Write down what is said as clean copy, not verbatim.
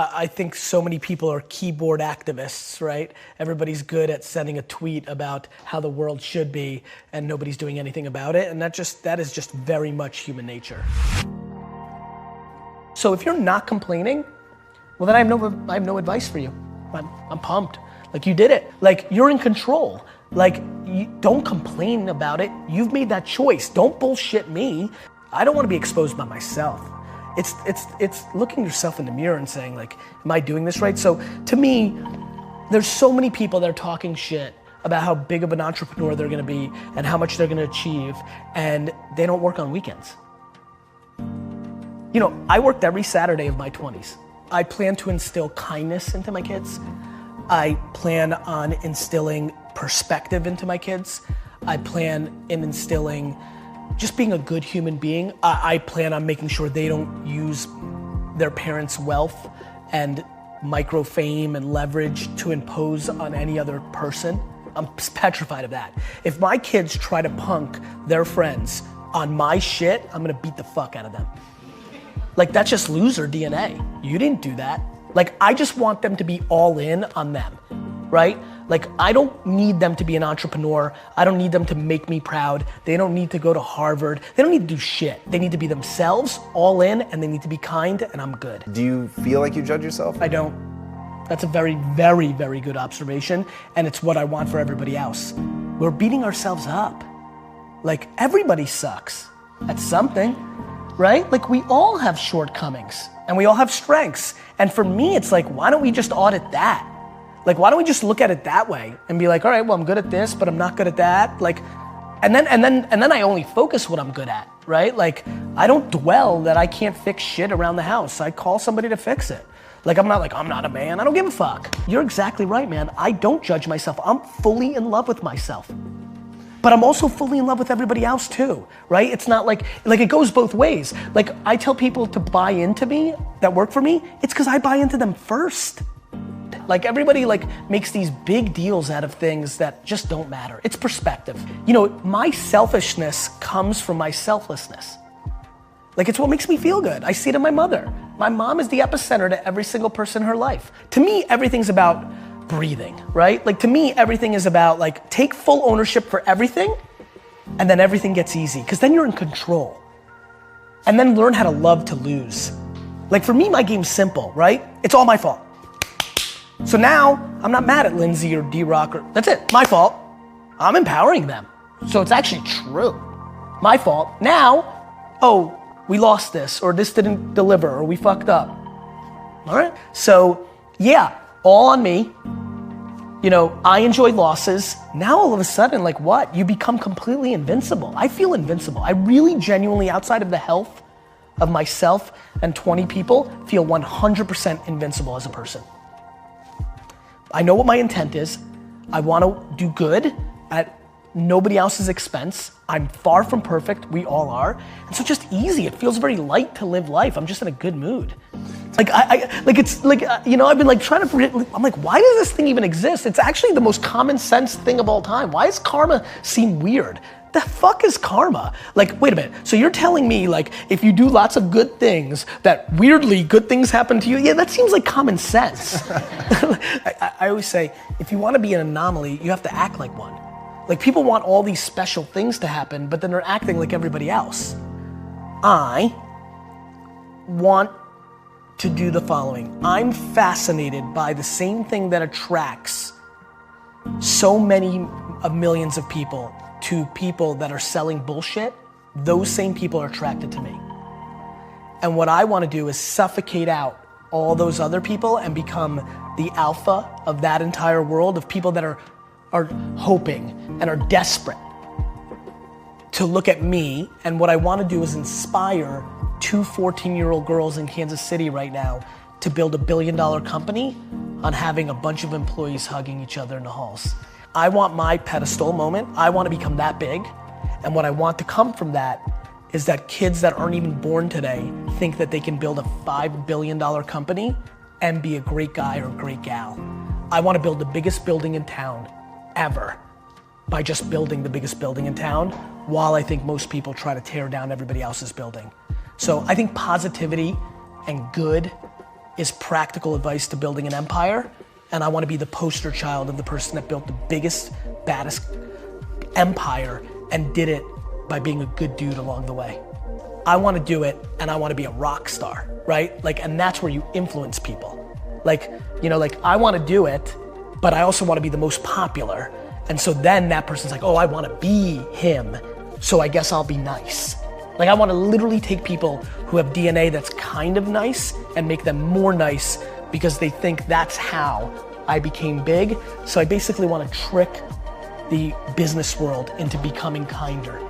I think so many people are keyboard activists, right? Everybody's good at sending a tweet about how the world should be and nobody's doing anything about it. And that is just very much human nature. So if you're not complaining, well then I have no advice for you. I'm pumped. Like, you did it. Like, you're in control. Like, don't complain about it. You've made that choice. Don't bullshit me. I don't want to be exposed by myself. It's looking yourself in the mirror and saying, like, am I doing this right? So to me, there's so many people that are talking shit about how big of an entrepreneur they're gonna be and how much they're gonna achieve, and they don't work on weekends. You know, I worked every Saturday of my 20s. I plan to instill kindness into my kids. I plan on instilling perspective into my kids. I plan in instilling just being a good human being. I plan on making sure they don't use their parents' wealth and micro fame and leverage to impose on any other person. I'm petrified of that. If my kids try to punk their friends on my shit, I'm gonna beat the fuck out of them. Like, that's just loser DNA. You didn't do that. Like, I just want them to be all in on them, right? Like, I don't need them to be an entrepreneur. I don't need them to make me proud. They don't need to go to Harvard. They don't need to do shit. They need to be themselves, all in, and they need to be kind, and I'm good. Do you feel like you judge yourself? I don't. That's a very, very, very good observation, and it's what I want for everybody else. We're beating ourselves up. Like, everybody sucks at something, right? Like, we all have shortcomings, and we all have strengths. And for me, it's like, why don't we just audit that? Like, why don't we just look at it that way and be like, all right, well, I'm good at this, but I'm not good at that. Like, and then I only focus what I'm good at, right? Like, I don't dwell that I can't fix shit around the house. I call somebody to fix it. Like, I'm not a man. I don't give a fuck. You're exactly right, man. I don't judge myself. I'm fully in love with myself. But I'm also fully in love with everybody else too, right? It's not like it goes both ways. Like, I tell people to buy into me, that work for me, it's because I buy into them first. Like, everybody makes these big deals out of things that just don't matter. It's perspective. You know, my selfishness comes from my selflessness. Like, it's what makes me feel good. I see it in my mother. My mom is the epicenter to every single person in her life. To me, everything's about breathing, right? Like, to me, everything is about, like, take full ownership for everything, and then everything gets easy, because then you're in control. And then learn how to love to lose. Like, for me, my game's simple, right? It's all my fault. So now, I'm not mad at Lindsay or D-Rock, or that's it, my fault. I'm empowering them. So it's actually true. My fault. Now, oh, we lost this, or this didn't deliver, or we fucked up. All right? So, yeah, all on me. You know, I enjoy losses. Now all of a sudden, like, what? You become completely invincible. I feel invincible. I really genuinely, outside of the health of myself and 20 people, feel 100% invincible as a person. I know what my intent is. I want to do good at nobody else's expense. I'm far from perfect. We all are. And so just easy. It feels very light to live life. I'm just in a good mood. Like, you know, I've been like trying to, I'm like, why does this thing even exist? It's actually the most common sense thing of all time. Why does karma seem weird? The fuck is karma? Like, wait a minute. So you're telling me, like, if you do lots of good things, that weirdly good things happen to you? Yeah, that seems like common sense. I always say, if you want to be an anomaly, you have to act like one. Like, people want all these special things to happen, but then they're acting like everybody else. I want to do the following. I'm fascinated by the same thing that attracts so many of millions of people to people that are selling bullshit. Those same people are attracted to me. And what I want to do is suffocate out all those other people and become the alpha of that entire world of people that are hoping and are desperate to look at me. And what I want to do is inspire 2 14-year-old girls in Kansas City right now to build a $1 billion company on having a bunch of employees hugging each other in the halls. I want my pedestal moment. I want to become that big. And what I want to come from that is that kids that aren't even born today think that they can build a $5 billion company and be a great guy or a great gal. I want to build the biggest building in town ever by just building the biggest building in town, while I think most people try to tear down everybody else's building. So I think positivity and good is practical advice to building an empire, and I want to be the poster child of the person that built the biggest, baddest empire and did it by being a good dude along the way. I want to do it, and I want to be a rock star, right? Like, and that's where you influence people. Like, you know, like I want to do it, but I also want to be the most popular. And so then that person's like, oh, I want to be him, so I guess I'll be nice. Like I want to literally take people who have DNA that's kind of nice and make them more nice because they think that's how I became big. So I basically want to trick the business world into becoming kinder.